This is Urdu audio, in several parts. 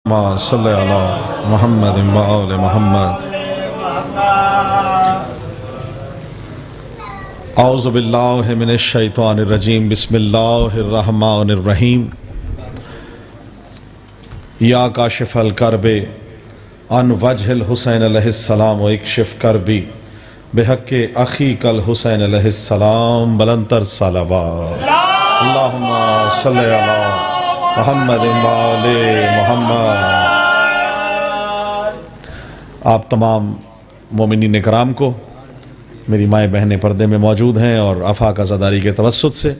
صلی علی محمد و آل محمد۔ اعوذ باللہ من الشیطان الرجیم، بسم اللہ الرحمن الرحیم۔ یا کاشف الکرب عن وجہ الحسین علیہ السلام و اکشف کربی بحق اخیک الحسین علیہ السلام، بلندتر صلوات۔ اللہم صلی علی محمد و آل محمد۔ آپ تمام مومنین اکرام کو، میری مائیں بہنیں پردے میں موجود ہیں اور افاق عزاداری کے توسط سے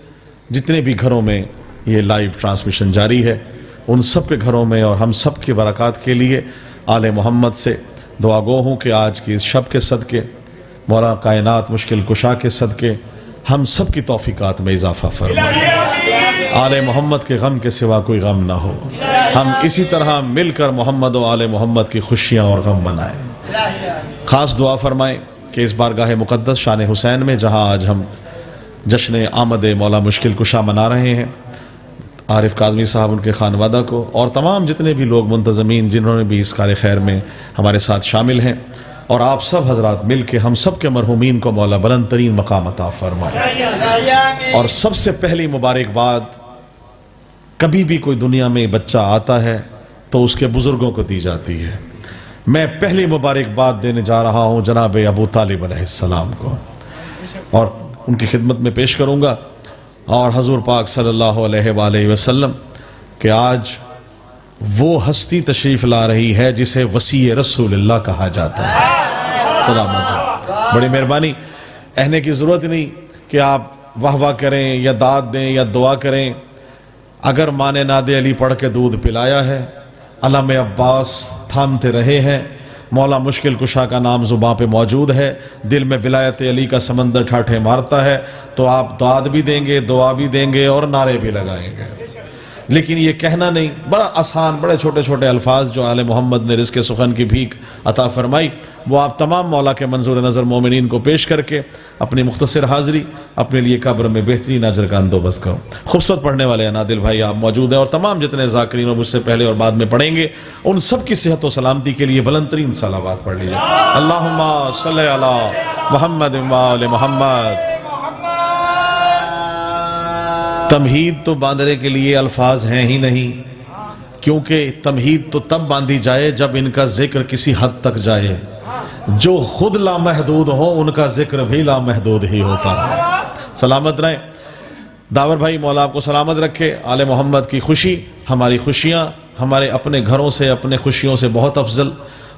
جتنے بھی گھروں میں یہ لائیو ٹرانسمیشن جاری ہے، ان سب کے گھروں میں اور ہم سب کی برکات کے لیے آل محمد سے دعا گو ہوں کہ آج کی اس شب کے صدقے، مولا کائنات مشکل کشا کے صدقے ہم سب کی توفیقات میں اضافہ فرمائے، آل محمد کے غم کے سوا کوئی غم نہ ہو، ہم اسی طرح مل کر محمد و آل محمد کی خوشیاں اور غم منائیں۔ خاص دعا فرمائیں کہ اس بارگاہ مقدس شان حسین میں، جہاں آج ہم جشن آمد مولا مشکل کشا منا رہے ہیں، عارف کاظمی صاحب، ان کے خانوادہ کو اور تمام جتنے بھی لوگ منتظمین جنہوں نے بھی اس کار خیر میں ہمارے ساتھ شامل ہیں، اور آپ سب حضرات مل کے ہم سب کے مرحومین کو مولا بلند ترین مقام عطا فرمائے۔ اور سب سے پہلی مبارکباد، کبھی بھی کوئی دنیا میں بچہ آتا ہے تو اس کے بزرگوں کو دی جاتی ہے۔ میں پہلی مبارکباد دینے جا رہا ہوں جناب ابو طالب علیہ السلام کو، اور ان کی خدمت میں پیش کروں گا، اور حضور پاک صلی اللہ علیہ وآلہ وسلم کہ آج وہ ہستی تشریف لا رہی ہے جسے وصی رسول اللہ کہا جاتا ہے۔ سلامت، بڑی مہربانی، کہنے کی ضرورت نہیں کہ آپ واہ واہ کریں یا داد دیں یا دعا کریں۔ اگر ماں نے ناد علی پڑھ کے دودھ پلایا ہے، علم عباس تھامتے رہے ہیں، مولا مشکل کشا کا نام زباں پہ موجود ہے، دل میں ولایت علی کا سمندر ٹھاٹھے مارتا ہے، تو آپ داد بھی دیں گے، دعا بھی دیں گے اور نعرے بھی لگائیں گے۔ لیکن یہ کہنا نہیں، بڑا آسان، بڑے چھوٹے چھوٹے الفاظ جو آل محمد نے رزق سخن کی بھیک عطا فرمائی، وہ آپ تمام مولا کے منظور نظر مومنین کو پیش کر کے اپنی مختصر حاضری اپنے لیے قبر میں بہترین اجر کا اندوبست کروں۔ خوبصورت پڑھنے والے انادل بھائی آپ موجود ہیں، اور تمام جتنے ذاکرین مجھ سے پہلے اور بعد میں پڑھیں گے، ان سب کی صحت و سلامتی کے لیے بلند ترین صلوات پڑھ لیجئے۔ اللہم صلی علی محمد و آل محمد۔ تمہید تو باندھنے کے لیے الفاظ ہیں ہی نہیں، کیونکہ تمہید تو تب باندھی جائے جب ان کا ذکر کسی حد تک جائے۔ جو خود لامحدود ہو ان کا ذکر بھی لامحدود ہی ہوتا ہے۔ سلامت رہیں داور بھائی، مولا آپ کو سلامت رکھے۔ آل محمد کی خوشی، ہماری خوشیاں ہمارے اپنے گھروں سے، اپنے خوشیوں سے بہت افضل،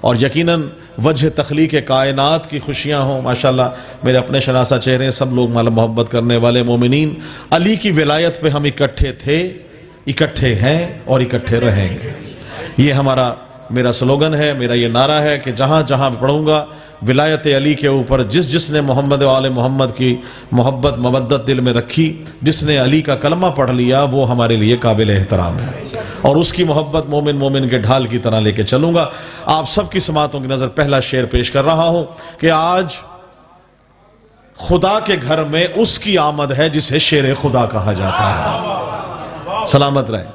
اور یقیناً وجہ تخلیق کائنات کی خوشیاں ہوں۔ ماشاءاللہ میرے اپنے شناسہ چہرے، سب لوگ مالا محبت کرنے والے مومنین، علی کی ولایت پہ ہم اکٹھے تھے، اکٹھے ہیں اور اکٹھے رہیں گے۔ یہ میرا سلوگن ہے، میرا یہ نعرہ ہے کہ جہاں جہاں پڑھوں گا ولایت علی کے اوپر، جس نے محمد و آل محمد کی محبت مودت دل میں رکھی، جس نے علی کا کلمہ پڑھ لیا، وہ ہمارے لیے قابل احترام ہے، اور اس کی محبت مومن کے ڈھال کی طرح لے کے چلوں گا۔ آپ سب کی سماعتوں کی نظر پہلا شعر پیش کر رہا ہوں کہ آج خدا کے گھر میں اس کی آمد ہے جسے شیر خدا کہا جاتا ہے۔ سلامت رہیں۔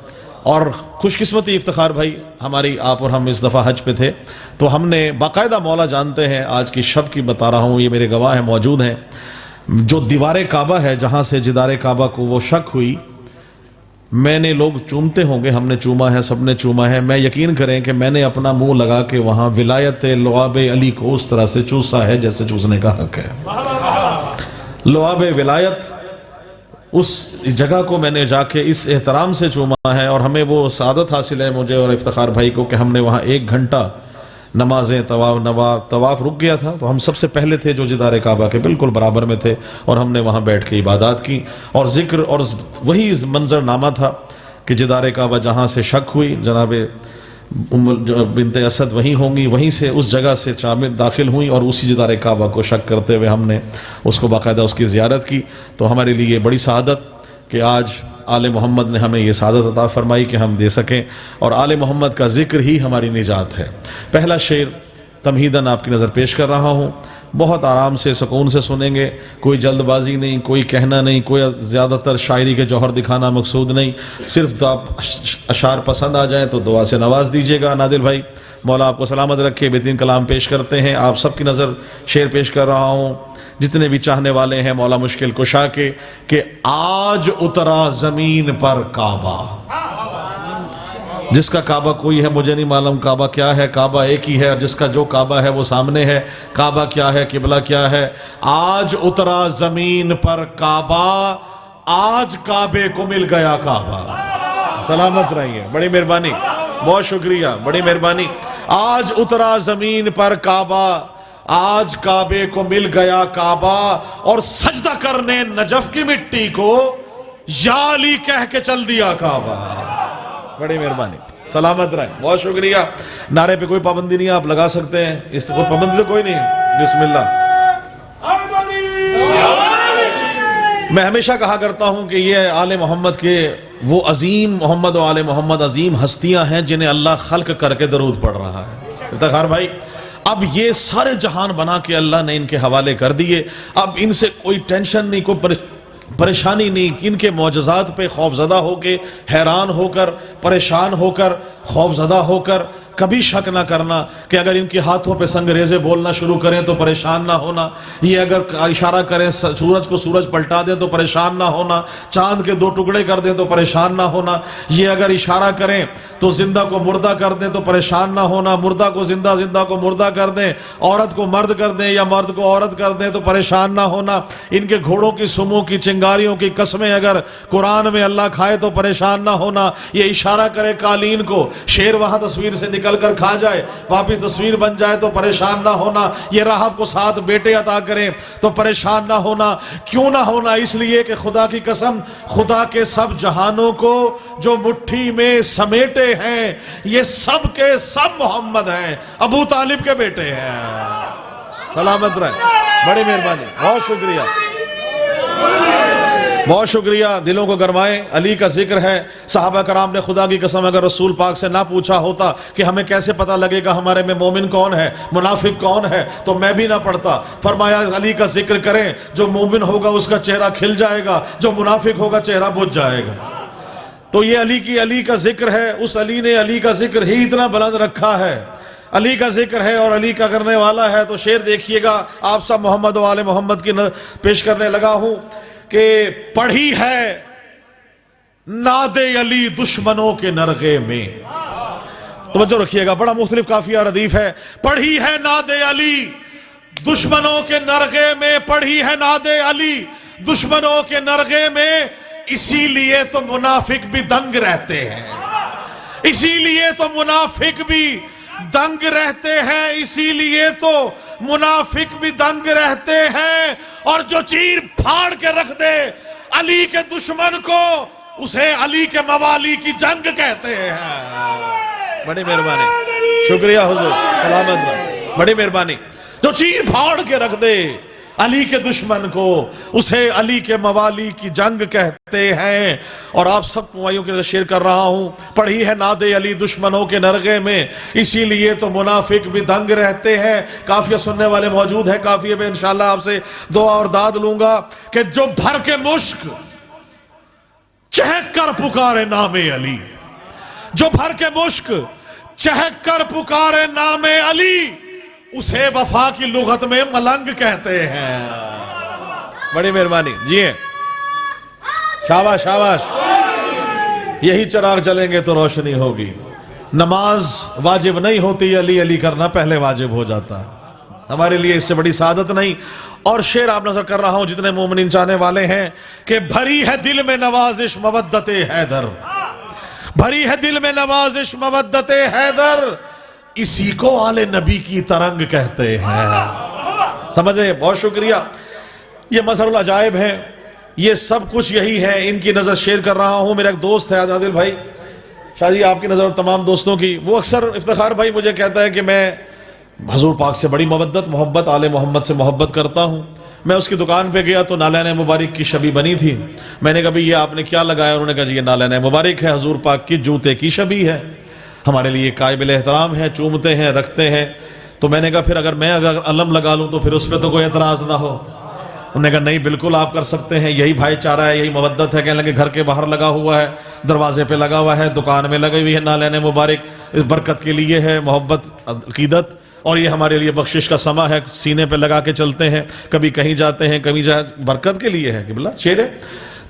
اور خوش قسمتی افتخار بھائی، ہماری آپ اور ہم اس دفعہ حج پہ تھے، تو ہم نے باقاعدہ مولا جانتے ہیں، آج کی شب کی بتا رہا ہوں، یہ میرے گواہ ہیں موجود ہیں، جو دیوار کعبہ ہے جہاں سے جدار کعبہ کو وہ شک ہوئی، میں نے، لوگ چومتے ہوں گے، ہم نے چوما ہے، سب نے چوما ہے، میں یقین کریں کہ میں نے اپنا منہ لگا کے وہاں ولایت لعاب علی کو اس طرح سے چوسا ہے جیسے چوسنے کا حق ہے۔ لعاب ولایت، اس جگہ کو میں نے جا کے اس احترام سے چوما ہے، اور ہمیں وہ سعادت حاصل ہے مجھے اور افتخار بھائی کو کہ ہم نے وہاں 1 گھنٹہ نمازیں، طواف رک گیا تھا، تو ہم سب سے پہلے تھے جو جدار کعبہ کے بالکل برابر میں تھے، اور ہم نے وہاں بیٹھ کے عبادات کی اور ذکر، اور وہی منظر نامہ تھا کہ جدار کعبہ جہاں سے شک ہوئی، جناب بنت اسد وہیں ہوں گی، وہیں سے اس جگہ سے داخل ہوئیں، اور اسی جدار کعبہ کو شک کرتے ہوئے ہم نے اس کو باقاعدہ اس کی زیارت کی۔ تو ہمارے لیے بڑی سعادت کہ آج آل محمد نے ہمیں یہ سعادت عطا فرمائی کہ ہم دے سکیں، اور آل محمد کا ذکر ہی ہماری نجات ہے۔ پہلا شعر تمہیداً آپ کی نظر پیش کر رہا ہوں، بہت آرام سے سکون سے سنیں گے، کوئی جلد بازی نہیں، کوئی کہنا نہیں، کوئی زیادہ تر شاعری کے جوہر دکھانا مقصود نہیں، صرف تو آپ اشعار پسند آ جائیں تو دعا سے نواز دیجیے گا۔ نادل بھائی مولا آپ کو سلامت رکھے، بہترین کلام پیش کرتے ہیں، آپ سب کی نظر شعر پیش کر رہا ہوں، جتنے بھی چاہنے والے ہیں مولا مشکل کشا کے، کہ آج اترا زمین پر کعبہ، جس کا کعبہ کوئی ہے مجھے نہیں معلوم کعبہ کیا ہے، کعبہ ایک ہی ہے، اور جس کا جو کعبہ ہے وہ سامنے ہے، کعبہ کیا ہے، قبلہ کیا ہے۔ آج اترا زمین پر کعبہ، آج کعبے کو مل گیا کعبہ۔ سلامت رہیے، بڑی مہربانی، بہت شکریہ، بڑی مہربانی۔ آج اترا زمین پر کعبہ، آج کعبے کو مل گیا کعبہ، اور سجدہ کرنے نجف کی مٹی کو یا علی کہہ کے چل دیا کعبہ۔ بڑی مہربانی، سلامت رہیں، بہت شکریہ۔ نعرے پہ کوئی پابندی نہیں، آپ لگا سکتے ہیں، اس کوئی پابندی تو کوئی نہیں ہے۔ بسم اللہ۔ میں ہمیشہ کہا کرتا ہوں کہ یہ آل محمد کے وہ عظیم محمد و آل محمد عظیم ہستیاں ہیں جنہیں اللہ خلق کر کے درود پڑھ رہا ہے۔ افتخار بھائی، اب یہ سارے جہان بنا کے اللہ نے ان کے حوالے کر دیے، اب ان سے کوئی ٹینشن نہیں، کوئی پریشانی نہیں، ان کے معجزات پہ خوفزدہ ہو کے، حیران ہو کر، پریشان ہو کر، خوفزدہ ہو کر کبھی شک نہ کرنا کہ اگر ان کے ہاتھوں پہ سنگریزے بولنا شروع کریں تو پریشان نہ ہونا، یہ اگر اشارہ کریں سورج کو سورج پلٹا دیں تو پریشان نہ ہونا، چاند کے دو ٹکڑے کر دیں تو پریشان نہ ہونا، یہ اگر اشارہ کریں تو زندہ کو مردہ کر دیں تو پریشان نہ ہونا، مردہ کو زندہ، زندہ کو مردہ کر دیں، عورت کو مرد کر دیں یا مرد کو عورت کر دیں تو پریشان نہ ہونا، ان کے گھوڑوں کی سموں کی چنگاریوں کی قسمیں اگر قرآن میں اللہ کھائے تو پریشان نہ ہونا، یہ اشارہ کرے قالین کو، شیر وہاں تصویر سے نکل کر کھا جائے، واپس تصویر بن جائے تو پریشان نہ ہونا، یہ راہب کو 7 بیٹے عطا کریں تو پریشان نہ ہونا۔ کیوں نہ ہونا؟ اس لیے کہ خدا کی قسم، خدا کے سب جہانوں کو جو مٹھی میں سمیٹے ہیں یہ سب کے سب محمد ہیں، ابو طالب کے بیٹے ہیں۔ سلامت رہیں، بڑی مہربانی، بہت شکریہ، بہت شکریہ، دلوں کو گرمائیں۔ علی کا ذکر ہے، صحابہ کرام نے خدا کی قسم اگر رسول پاک سے نہ پوچھا ہوتا کہ ہمیں کیسے پتہ لگے گا ہمارے میں مومن کون ہے، منافق کون ہے، تو میں بھی نہ پڑھتا۔ فرمایا علی کا ذکر کریں، جو مومن ہوگا اس کا چہرہ کھل جائے گا، جو منافق ہوگا چہرہ بجھ جائے گا۔ تو یہ علی کا ذکر ہے، اس علی نے علی کا ذکر ہی اتنا بلند رکھا ہے، علی کا ذکر ہے اور علی کا کرنے والا ہے۔ تو شعر دیکھیے گا، آپ سب محمد و آل محمد کی پیش کرنے لگا ہوں کہ پڑھی ہے ناد علی دشمنوں کے نرغے میں۔ توجہ رکھیے گا، بڑا مختلف قافیہ ردیف ہے۔ پڑھی ہے ناد علی دشمنوں کے نرغے میں، پڑھی ہے ناد علی دشمنوں کے نرغے میں، اسی لیے تو منافق بھی دنگ رہتے ہیں، اسی لیے تو منافق بھی دنگ رہتے ہیں، اسی لیے تو منافق بھی دنگ رہتے ہیں، اور جو چیر پھاڑ کے رکھ دے علی کے دشمن کو اسے علی کے موالی کی جنگ کہتے ہیں۔ بڑی مہربانی، شکریہ حضور، سلامت رہو، بڑی مہربانی۔ جو چیر پھاڑ کے رکھ دے علی کے دشمن کو اسے علی کے موالی کی جنگ کہتے ہیں۔ اور آپ سب موائیوں کے شعر کر رہا ہوں، پڑھی ہے ناد علی دشمنوں کے نرغے میں، اسی لیے تو منافق بھی دنگ رہتے ہیں۔ قافیہ سننے والے موجود ہیں، قافیے میں انشاءاللہ آپ سے دعا اور داد لوں گا کہ جو بھر کے مشک چہک کر پکارے نام علی، جو بھر کے مشک چہک کر پکارے نام علی، اسے وفا کی لغت میں ملنگ کہتے ہیں۔ بڑی مہربانی، جی ہیں، شاباش شاباش، یہی چراغ جلیں گے تو روشنی ہوگی۔ نماز واجب نہیں ہوتی، علی علی کرنا پہلے واجب ہو جاتا ہے، ہمارے لیے اس سے بڑی سعادت نہیں۔ اور شعر آپ نظر کر رہا ہوں جتنے مومنین چاہنے والے ہیں کہ بھری ہے دل میں نوازش مودت حیدر، بھری ہے دل میں نوازش مودت حیدر، اسی کو آل نبی کی ترنگ کہتے ہیں۔ سمجھے؟ بہت شکریہ۔ یہ مظہر العجائب ہیں، یہ سب کچھ یہی ہے، ان کی نظر شیئر کر رہا ہوں۔ میرا ایک دوست ہے عادل بھائی، شاہ جی آپ کی نظر تمام دوستوں کی، وہ اکثر افتخار بھائی مجھے کہتا ہے کہ میں حضور پاک سے بڑی محبت آل محمد سے محبت کرتا ہوں۔ میں اس کی دکان پہ گیا تو نالین مبارک کی شبی بنی تھی، میں نے کہا بھئی یہ آپ نے کیا لگایا؟ انہوں نے کہا جی یہ نالین مبارک ہے، حضور پاک کی جوتے کی شبی ہے، ہمارے لیے قابل احترام ہے، چومتے ہیں، رکھتے ہیں۔ تو میں نے کہا پھر اگر علم لگا لوں تو پھر اس پہ تو کوئی اعتراض نہ ہو. انہوں نے کہا نہیں بالکل آپ کر سکتے ہیں, یہی بھائی چارہ ہے, یہی مودت ہے. کہنے لگے گھر کے باہر لگا ہوا ہے, دروازے پہ لگا ہوا ہے, دکان میں لگی ہوئی ہے, نالین مبارک اس برکت کے لیے ہے, محبت عقیدت, اور یہ ہمارے لیے بخشش کا سما ہے, سینے پہ لگا کے چلتے ہیں, کبھی کہیں جاتے ہیں, کبھی برکت کے لیے ہے قبلہ شعر ہے.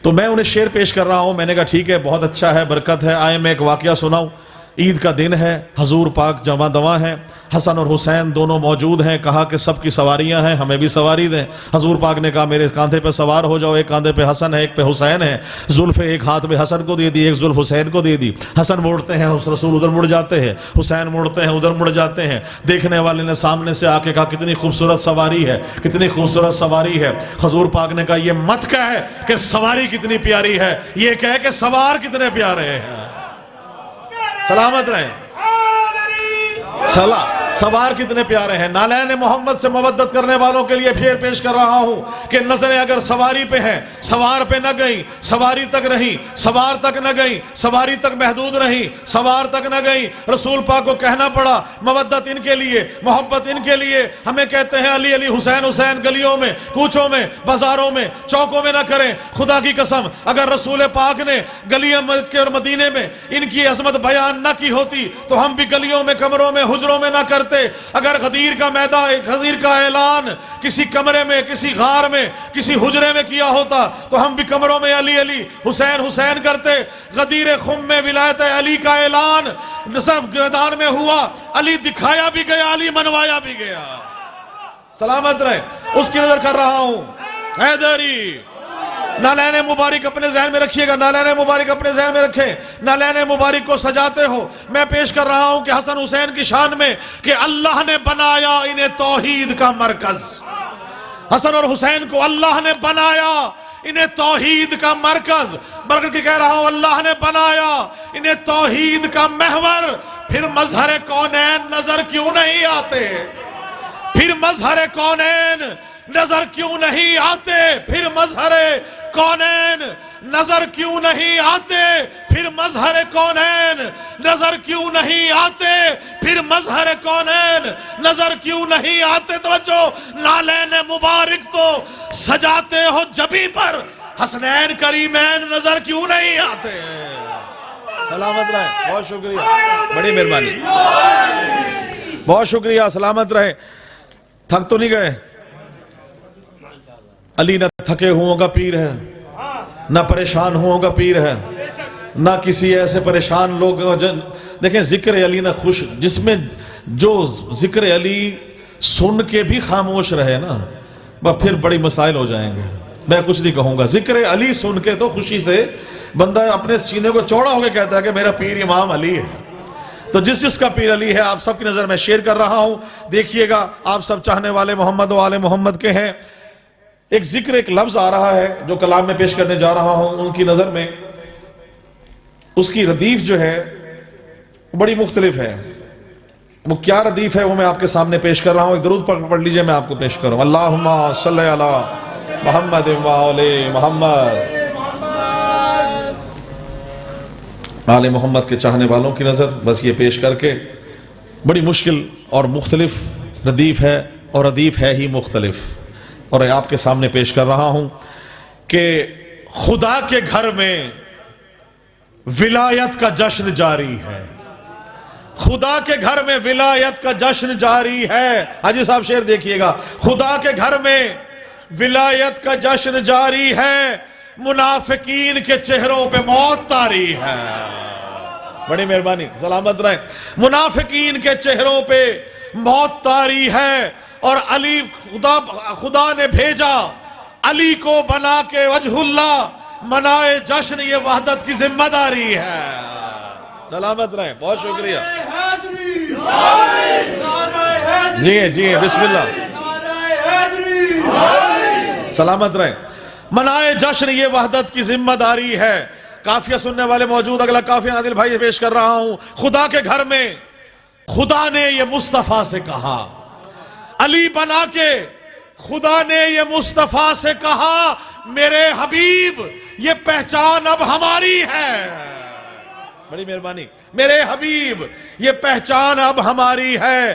تو میں انہیں شعر پیش کر رہا ہوں. میں نے کہا ٹھیک ہے, بہت اچھا ہے, برکت ہے. آئے میں ایک واقعہ سناؤں. عید کا دن ہے, حضور پاک جمع دواں ہیں, حسن اور حسین دونوں موجود ہیں. کہا کہ سب کی سواریاں ہیں, ہمیں بھی سواری دیں. حضور پاک نے کہا میرے کاندھے پہ سوار ہو جاؤ. ایک کاندھے پہ حسن ہے, ایک پہ حسین ہے. زلف ایک ہاتھ میں حسن کو دے دی, ایک زلف حسین کو دے دی. حسن موڑتے ہیں, اس رسول ادھر مڑ جاتے ہیں, حسین موڑتے ہیں, ادھر مڑ جاتے ہیں. دیکھنے والے نے سامنے سے آ کے کہا کتنی خوبصورت سواری ہے, کتنی خوبصورت سواری ہے. حضور پاک نے کہا یہ مت کہے کہ سواری کتنی پیاری ہے, یہ کہے کہ سوار کتنے پیارے ہیں. سلامت رہیں. سوار کتنے پیارے ہیں. نالین محمد سے مودت کرنے والوں کے لیے پھر پیش کر رہا ہوں کہ نظریں اگر سواری پہ ہیں, سوار پہ نہ گئیں, سواری تک رہیں, سوار تک نہ گئیں, سواری تک محدود رہیں, سوار تک نہ گئیں. رسول پاک کو کہنا پڑا مودت ان کے لیے, محبت ان کے لیے. ہمیں کہتے ہیں علی علی حسین حسین, گلیوں میں, کوچوں میں, بازاروں میں, چوکوں میں نہ کریں. خدا کی قسم اگر رسول پاک نے گلیوں مکہ اور مدینے میں ان کی عظمت بیان نہ کی ہوتی تو ہم بھی گلیوں میں, کمروں میں, حجروں میں نہ کرتے. اگر غدیر کا میدان, غدیر کا اعلان کسی کمرے میں, کسی غار میں, کسی حجرے میں کیا ہوتا تو ہم بھی کمروں میں علی علی حسین حسین کرتے. غدیر خم میں ولایت علی کا اعلان نصف میدان میں ہوا, علی دکھایا بھی گیا, علی منوایا بھی گیا. سلامت رہے. اس کی نظر کر رہا ہوں. حیدری. نالین مبارک اپنے ذہن میں رکھیے گا, نالین مبارک اپنے ذہن میں رکھیں. نالین مبارک کو سجاتے ہو. میں پیش کر رہا ہوں کہ حسن حسین کی شان میں کہ اللہ نے بنایا انہیں توحید کا مرکز. حسن اور حسین کو اللہ نے بنایا انہیں توحید کا مرکز. برکت کی کہہ رہا ہوں اللہ نے بنایا انہیں توحید کا محور. پھر مظہر کونین نظر کیوں نہیں آتے, پھر مظہر کونین نظر کیوں نہیں آتے, پھر مظہر کونین نظر کیوں نہیں آتے, پھر مظہر کونین نظر کیوں نہیں آتے, پھر مظہر کونین نظر کیوں نہیں آتے. توجہ. نالین مبارک تو سجاتے ہو جبیں پر, حسنین کریمین نظر کیوں نہیں آتے. سلامت رہے. بہت شکریہ, بڑی مہربانی, بہت شکریہ. سلامت رہے. تھک تو نہیں گئے؟ علی نہ تھکے ہوں کا پیر ہے, نہ پریشان ہوں کا پیر ہے, نہ کسی ایسے پریشان لوگ. دیکھیں ذکر علی نہ خوش, جس میں جو ذکر علی سن کے بھی خاموش رہے نا پھر بڑی مسائل ہو جائیں گے. میں کچھ نہیں کہوں گا. ذکر علی سن کے تو خوشی سے بندہ اپنے سینے کو چوڑا ہو کے کہتا ہے کہ میرا پیر امام علی ہے. تو جس جس کا پیر علی ہے آپ سب کی نظر میں شیئر کر رہا ہوں. دیکھیے گا آپ سب چاہنے والے محمد و آل محمد کے ہیں. ایک ذکر, ایک لفظ آ رہا ہے جو کلام میں پیش کرنے جا رہا ہوں. ان کی نظر میں اس کی ردیف جو ہے بڑی مختلف ہے. وہ کیا ردیف ہے وہ میں آپ کے سامنے پیش کر رہا ہوں. ایک درود پڑھ لیجئے, میں آپ کو پیش کروں. اللہم صلی علی محمد و آل محمد. آل محمد کے چاہنے والوں کی نظر بس یہ پیش کر کے, بڑی مشکل اور مختلف ردیف ہے, اور ردیف ہے ہی مختلف, اور آپ کے سامنے پیش کر رہا ہوں کہ خدا کے گھر میں ولایت کا جشن جاری ہے. خدا کے گھر میں ولایت کا جشن جاری ہے. حاجی صاحب شعر دیکھیے گا. خدا کے گھر میں ولایت کا جشن جاری ہے, منافقین کے چہروں پہ موت طاری ہے. بڑی مہربانی, سلامت رہیں. منافقین کے چہروں پہ موت طاری ہے, اور علی خدا نے بھیجا علی کو بنا کے وجہ اللہ, منائے جشن یہ وحدت کی ذمہ داری ہے. سلامت رہیں. بہت شکریہ. جی بسم اللہ. سلامت رہیں. منائے جشن یہ وحدت کی ذمہ داری ہے. کافیہ سننے والے موجود, اگلا کافیہ عادل بھائی پیش کر رہا ہوں. خدا کے گھر میں خدا نے یہ مصطفیٰ سے کہا, علی بنا کے خدا نے یہ مصطفیٰ سے کہا, میرے حبیب یہ پہچان اب ہماری ہے. بڑی مہربانی. میرے حبیب یہ پہچان اب ہماری ہے.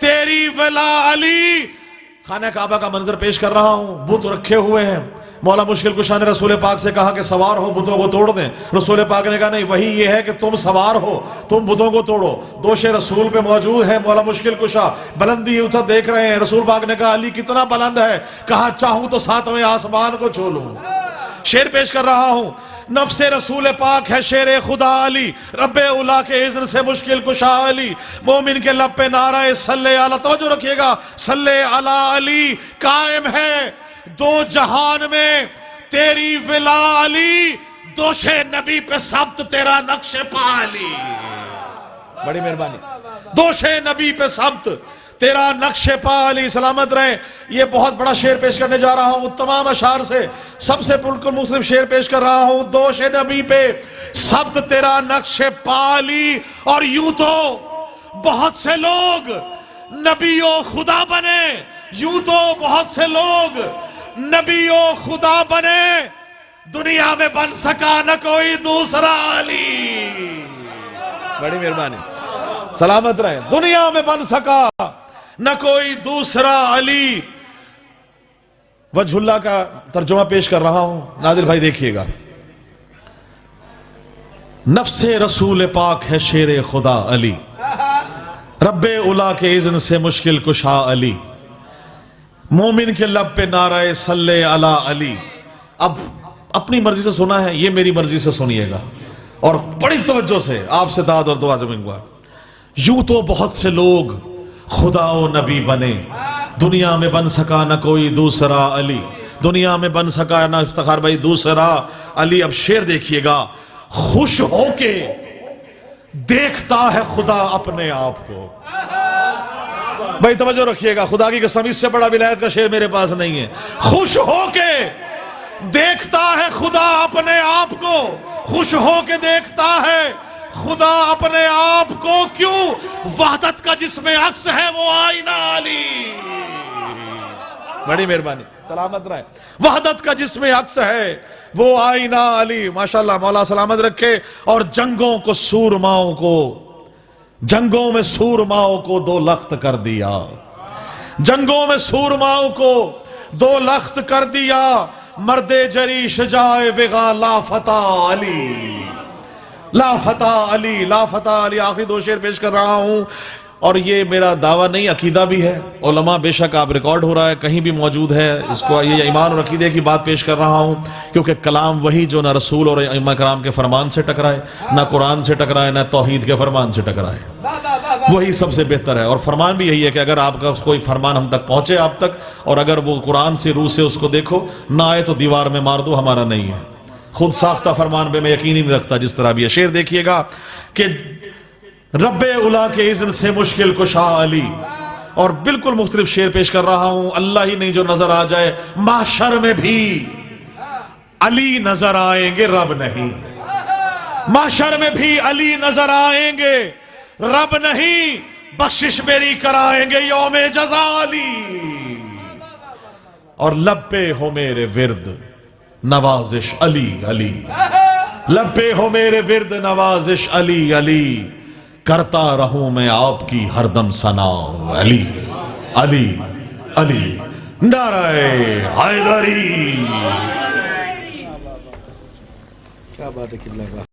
تیری ولا علی. خانہ کعبہ کا منظر پیش کر رہا ہوں, بت رکھے ہوئے ہیں. مولا مشکل کشا نے رسول پاک سے کہا کہ سوار ہو, بتوں کو توڑ دیں. رسول پاک نے کہا نہیں, وہی یہ ہے کہ تم سوار ہو, تم بتوں کو توڑو. دوش رسول پہ موجود ہے مولا مشکل کشا, بلندی اتر دیکھ رہے ہیں. رسول پاک نے کہا علی کتنا بلند ہے؟ کہا چاہوں تو ساتویں آسمان کو چھو لوں. شعر پیش کر رہا ہوں. نفس رسول پاک ہے شیر خدا علی, رب اولا کے اذن سے مشکل کشا علی. مومن کے لب پہ نعرہ صلی علی, توجہ رکھیے گا, صلی علی علی قائم ہے دو جہان میں تیری ولا علی. دوش نبی پہ ثبت تیرا نقش پا علی. بڑی مہربانی. دوش نبی پہ ثبت تیرا نقش پا علی. سلامت رہے. یہ بہت بڑا شعر پیش کرنے جا رہا ہوں. تمام اشعار سے سب سے بالکل مختلف شعر پیش کر رہا ہوں. دوش نبی پہ ثبت تیرا نقش پا علی. اور یوں تو بہت سے لوگ نبی و خدا بنے, یوں تو بہت سے لوگ نبی و خدا بنے, دنیا میں بن سکا نہ کوئی دوسرا علی. بڑی مہربانی. سلامت رہے. دنیا میں بن سکا نہ کوئی دوسرا علی. وجہ اللہ کا ترجمہ پیش کر رہا ہوں, نادر بھائی دیکھیے گا. نفس رسول پاک ہے شیر خدا علی, رب اولا کے اذن سے مشکل کشا علی. مومن کے لب پہ نعرہ صلی علی علی. اب اپنی مرضی سے سنا ہے, یہ میری مرضی سے سنیے گا اور بڑی توجہ سے آپ سے داد اور دعا زمین گوا. یوں تو بہت سے لوگ خدا و نبی بنے, دنیا میں بن سکا نہ کوئی دوسرا علی. دنیا میں بن سکا نہ افتخار بھائی دوسرا علی. اب شعر دیکھیے گا. خوش ہو کے دیکھتا ہے خدا اپنے آپ کو. بھائی توجہ رکھیے گا, خدا کی قسم اس سے بڑا ولایت کا شعر میرے پاس نہیں ہے. خوش ہو کے دیکھتا ہے خدا اپنے آپ کو, خوش ہو کے دیکھتا ہے خدا اپنے آپ کو. کیوں؟ وحدت کا جس میں عکس ہے وہ آئینہ علی. بڑی مہربانی. سلامت رہے. وحدت کا جس میں عکس ہے وہ آئینہ علی. ماشاءاللہ, مولا سلامت رکھے. اور جنگوں کو سورماؤں کو, جنگوں میں سورماؤں کو دو لخت کر دیا. جنگوں میں سورماؤں کو دو لخت کر دیا. مرد جری شجاع وغا لا فتح علی. لا فتح علی, لا فتح علی. آخری دو شعر پیش کر رہا ہوں اور یہ میرا دعویٰ نہیں, عقیدہ بھی ہے. علماء بے شک آپ ریکارڈ ہو رہا ہے, کہیں بھی موجود ہے. اس کو یہ ایمان اور عقیدے کی بات پیش کر رہا ہوں کیونکہ کلام وہی جو نہ رسول اور ائمہ کرام کے فرمان سے ٹکرائے, نہ قرآن سے ٹکرائے, نہ توحید کے فرمان سے ٹکرائے, وہی سب سے بہتر ہے. اور فرمان بھی یہی ہے کہ اگر آپ کا کوئی فرمان ہم تک پہنچے آپ تک, اور اگر وہ قرآن سے روح سے اس کو دیکھو, نہ آئے تو دیوار میں مار دو, ہمارا نہیں ہے. خود ساختہ فرمان پہ میں یقین ہی نہیں رکھتا جس طرح بھی ہے. شعر دیکھیے گا کہ رب اولا کے اذن سے مشکل کشا علی. اور بالکل مختلف شعر پیش کر رہا ہوں. اللہ ہی نہیں جو نظر آ جائے, محشر میں بھی علی نظر آئیں گے, رب نہیں. محشر میں بھی علی نظر آئیں گے, رب نہیں. بخشش میری کرائیں گے یوم جزا علی. اور لب پہ ہو میرے ورد نوازش علی علی. لب پہ ہو میرے ورد نوازش علی علی. کرتا رہوں میں آپ کی ہر دم ثنا علی علی علی. نعرہ حیدری. کیا بات ہے.